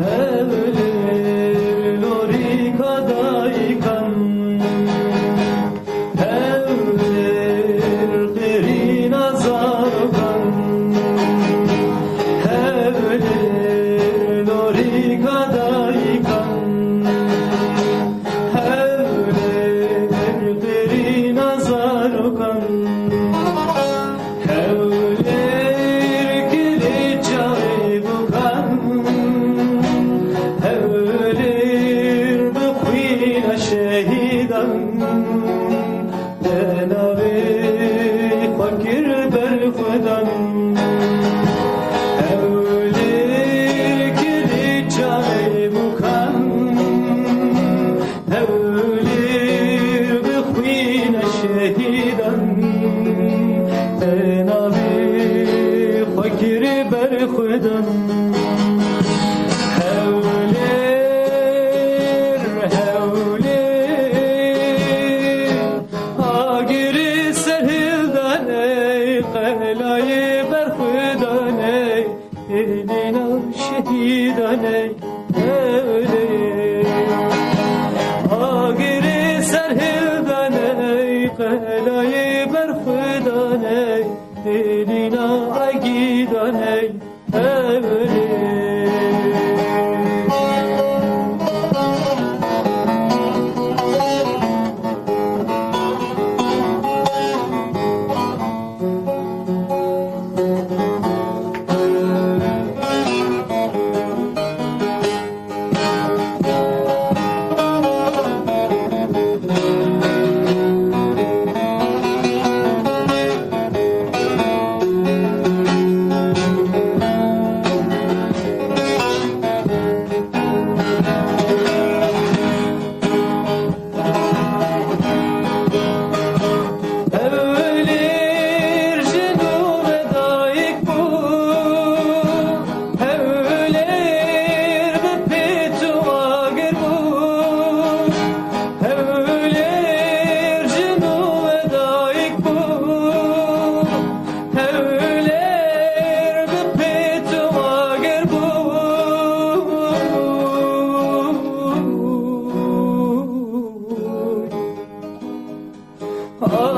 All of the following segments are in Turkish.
Evlir lorikadaykan, evlir derin azarkan, evlir lorikadaykan, evlir derin azarkan, evlir kiliçay bukan, evlir bıkhina şehidan, denavi fakir berhudan, evlir kiliçay bukan, evlir bıkhina şehidan, denavi fakir berhudan. Qelayı berxudan ey, elina şehidan ey, agiri serhildan ey, qelayı berxudan ey, elina agidan ey,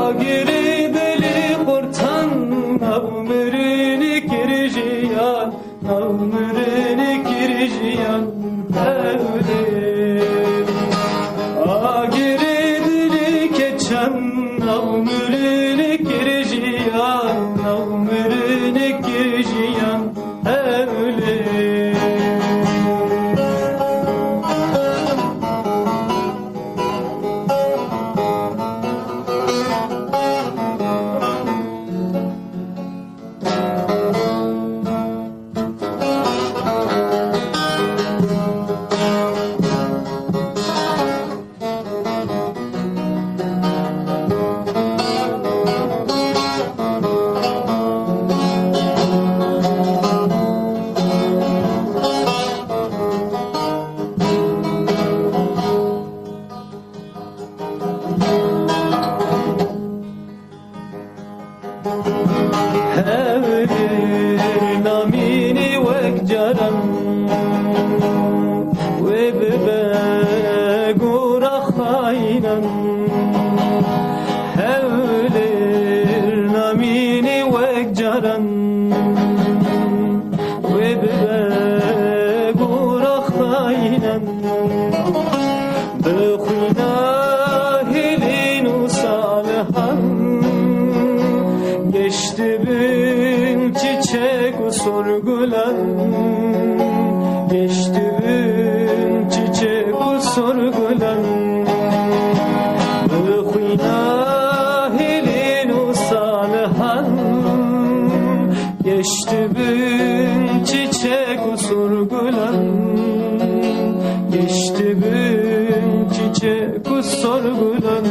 agiri beli kurtan, navmırını kirjiyan, navmırını kirjiyan, evlir. Agiri dili keçen, navmırını kirjiyan, navmırını kirjiyan, evlir. Evlir namini vek caran, ve bebe gura khaynan, evlir namini vek caran, ve bebe gura khaynan, bıkhina hilinu salihan, geçti bin çiçek sorgulan, geçti bin çiçek sorgulan, bıkhina hilinu salihan, geçti bin çiçek sorgulan, geçti bin çiçek sorgulan.